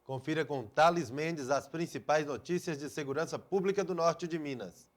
Confira com Thales Mendes as principais notícias de segurança pública do norte de Minas.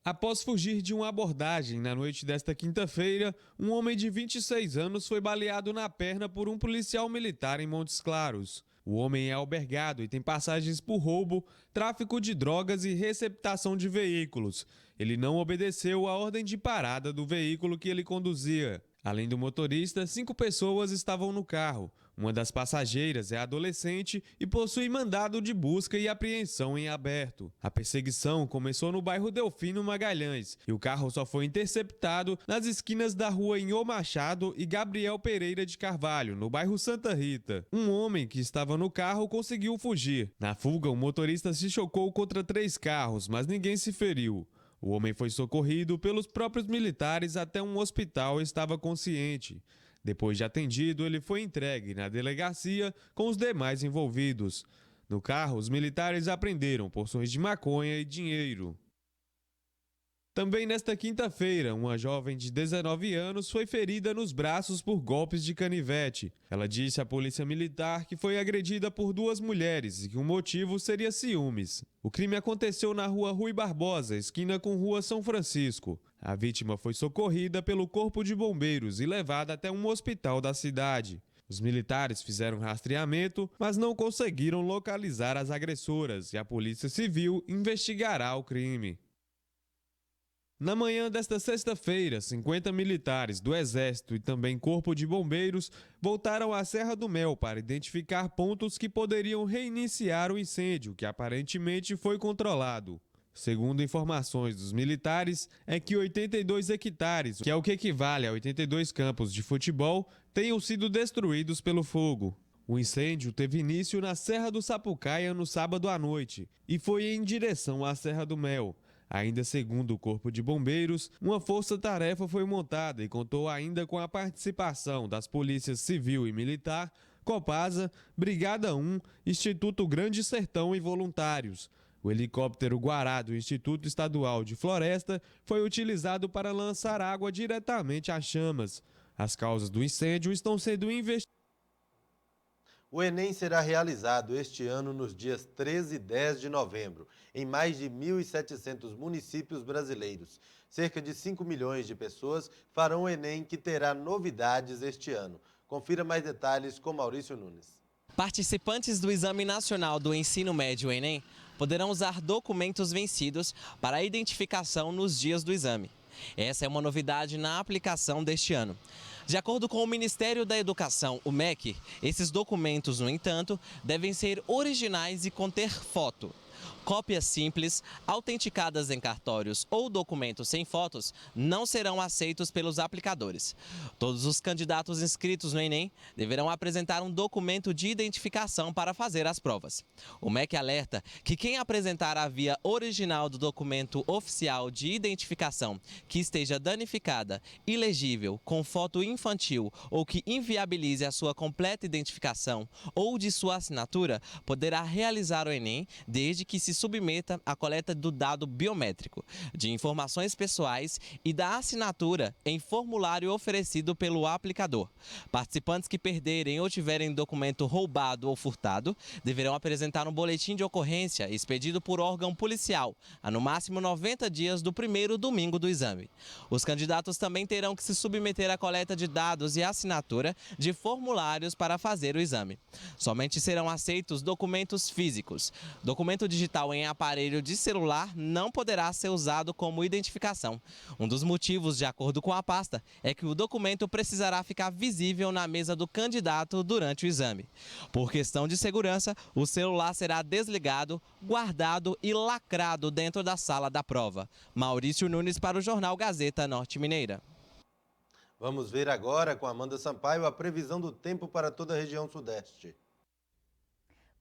Após fugir de uma abordagem na noite desta quinta-feira, um homem de 26 anos foi baleado na perna por um policial militar em Montes Claros. O homem é albergado e tem passagens por roubo, tráfico de drogas e receptação de veículos. Ele não obedeceu à ordem de parada do veículo que ele conduzia. Além do motorista, 5 pessoas estavam no carro. Uma das passageiras é adolescente e possui mandado de busca e apreensão em aberto. A perseguição começou no bairro Delfino Magalhães e o carro só foi interceptado nas esquinas da rua Inhô Machado e Gabriel Pereira de Carvalho, no bairro Santa Rita. Um homem que estava no carro conseguiu fugir. Na fuga, o motorista se chocou contra 3 carros, mas ninguém se feriu. O homem foi socorrido pelos próprios militares até um hospital e estava consciente. Depois de atendido, ele foi entregue na delegacia com os demais envolvidos. No carro, os militares apreenderam porções de maconha e dinheiro. Também nesta quinta-feira, uma jovem de 19 anos foi ferida nos braços por golpes de canivete. Ela disse à polícia militar que foi agredida por 2 mulheres e que o motivo seria ciúmes. O crime aconteceu na rua Rui Barbosa, esquina com rua São Francisco. A vítima foi socorrida pelo Corpo de Bombeiros e levada até um hospital da cidade. Os militares fizeram rastreamento, mas não conseguiram localizar as agressoras e a Polícia Civil investigará o crime. Na manhã desta sexta-feira, 50 militares do Exército e também Corpo de Bombeiros voltaram à Serra do Mel para identificar pontos que poderiam reiniciar o incêndio, que aparentemente foi controlado. Segundo informações dos militares, é que 82 hectares, que é o que equivale a 82 campos de futebol, tenham sido destruídos pelo fogo. O incêndio teve início na Serra do Sapucaia no sábado à noite e foi em direção à Serra do Mel. Ainda segundo o Corpo de Bombeiros, uma força-tarefa foi montada e contou ainda com a participação das polícias civil e militar, Copasa, Brigada 1, Instituto Grande Sertão e voluntários. O helicóptero Guará do Instituto Estadual de Floresta foi utilizado para lançar água diretamente às chamas. As causas do incêndio estão sendo investigadas. O Enem será realizado este ano nos dias 13 e 10 de novembro, em mais de 1.700 municípios brasileiros. Cerca de 5 milhões de pessoas farão o Enem, que terá novidades este ano. Confira mais detalhes com Maurício Nunes. Participantes do Exame Nacional do Ensino Médio Enem poderão usar documentos vencidos para a identificação nos dias do exame. Essa é uma novidade na aplicação deste ano. De acordo com o Ministério da Educação, o MEC, esses documentos, no entanto, devem ser originais e conter foto. Cópias simples, autenticadas em cartórios ou documentos sem fotos não serão aceitos pelos aplicadores. Todos os candidatos inscritos no Enem deverão apresentar um documento de identificação para fazer as provas. O MEC alerta que quem apresentar a via original do documento oficial de identificação que esteja danificada, ilegível, com foto infantil ou que inviabilize a sua completa identificação ou de sua assinatura, poderá realizar o Enem desde que se submeta à coleta do dado biométrico, de informações pessoais e da assinatura em formulário oferecido pelo aplicador. Participantes que perderem ou tiverem documento roubado ou furtado deverão apresentar um boletim de ocorrência expedido por órgão policial há no máximo 90 dias do primeiro domingo do exame. Os candidatos também terão que se submeter à coleta de dados e assinatura de formulários para fazer o exame. Somente serão aceitos documentos físicos. Documento digital em aparelho de celular não poderá ser usado como identificação. Um dos motivos, de acordo com a pasta, é que o documento precisará ficar visível na mesa do candidato durante o exame. Por questão de segurança, o celular será desligado, guardado e lacrado dentro da sala da prova. Maurício Nunes para o Jornal Gazeta Norte Mineira. Vamos ver agora com Amanda Sampaio a previsão do tempo para toda a região sudeste.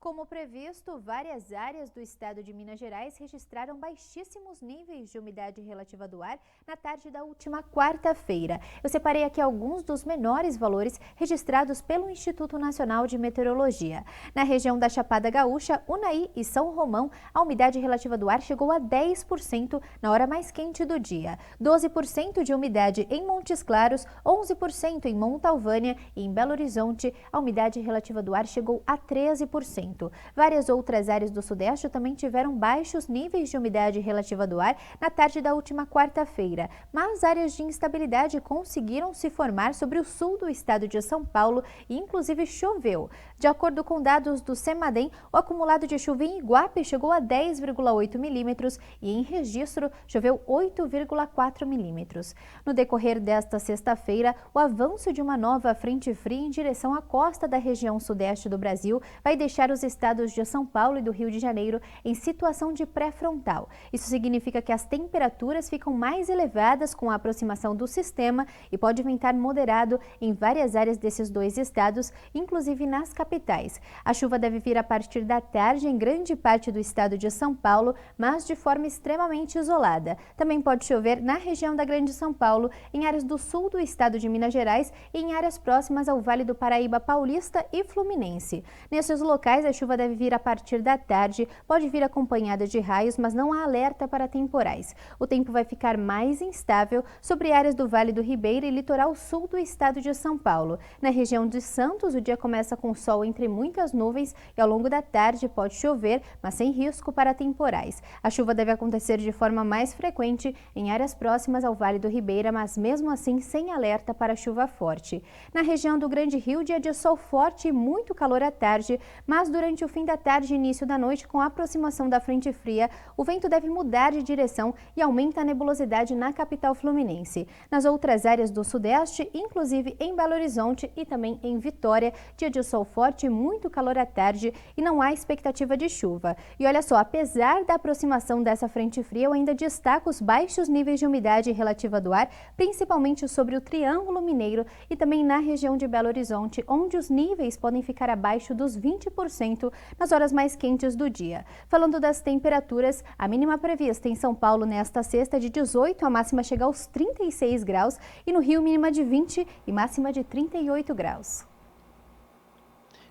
Como previsto, várias áreas do estado de Minas Gerais registraram baixíssimos níveis de umidade relativa do ar na tarde da última quarta-feira. Eu separei aqui alguns dos menores valores registrados pelo Instituto Nacional de Meteorologia. Na região da Chapada Gaúcha, Unai e São Romão, a umidade relativa do ar chegou a 10% na hora mais quente do dia, 12% de umidade em Montes Claros, 11% em Montalvânia e em Belo Horizonte, a umidade relativa do ar chegou a 13%. vento. Várias outras áreas do Sudeste também tiveram baixos níveis de umidade relativa do ar na tarde da última quarta-feira, mas áreas de instabilidade conseguiram se formar sobre o sul do estado de São Paulo e inclusive choveu. De acordo com dados do CEMADEM, o acumulado de chuva em Iguape chegou a 10,8 milímetros e em Registro choveu 8,4 milímetros. No decorrer desta sexta-feira, o avanço de uma nova frente fria em direção à costa da região sudeste do Brasil vai deixar os estados de São Paulo e do Rio de Janeiro em situação de pré-frontal. Isso significa que as temperaturas ficam mais elevadas com a aproximação do sistema e pode ventar moderado em várias áreas desses dois estados, inclusive nas capitais. A chuva deve vir a partir da tarde em grande parte do estado de São Paulo, mas de forma extremamente isolada. Também pode chover na região da Grande São Paulo, em áreas do sul do estado de Minas Gerais e em áreas próximas ao Vale do Paraíba Paulista e Fluminense. Nesses locais, a chuva deve vir a partir da tarde, pode vir acompanhada de raios, mas não há alerta para temporais. O tempo vai ficar mais instável sobre áreas do Vale do Ribeira e litoral sul do estado de São Paulo. Na região de Santos, o dia começa com sol entre muitas nuvens e ao longo da tarde pode chover, mas sem risco para temporais. A chuva deve acontecer de forma mais frequente em áreas próximas ao Vale do Ribeira, mas mesmo assim sem alerta para chuva forte. Na região do Grande Rio, dia de sol forte e muito calor à tarde, mas durante o fim da tarde e início da noite, com a aproximação da frente fria, o vento deve mudar de direção e aumenta a nebulosidade na capital fluminense. Nas outras áreas do Sudeste, inclusive em Belo Horizonte e também em Vitória, dia de sol forte e muito calor à tarde e não há expectativa de chuva. E olha só, apesar da aproximação dessa frente fria, eu ainda destaco os baixos níveis de umidade relativa do ar, principalmente sobre o Triângulo Mineiro e também na região de Belo Horizonte, onde os níveis podem ficar abaixo dos 20% nas horas mais quentes do dia. Falando das temperaturas, a mínima prevista em São Paulo nesta sexta é de 18, a máxima chega aos 36 graus e no Rio mínima de 20 e máxima de 38 graus.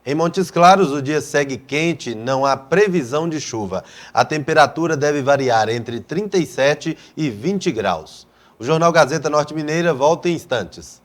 Em Montes Claros, o dia segue quente, não há previsão de chuva. A temperatura deve variar entre 37 e 20 graus. O Jornal Gazeta Norte Mineira volta em instantes.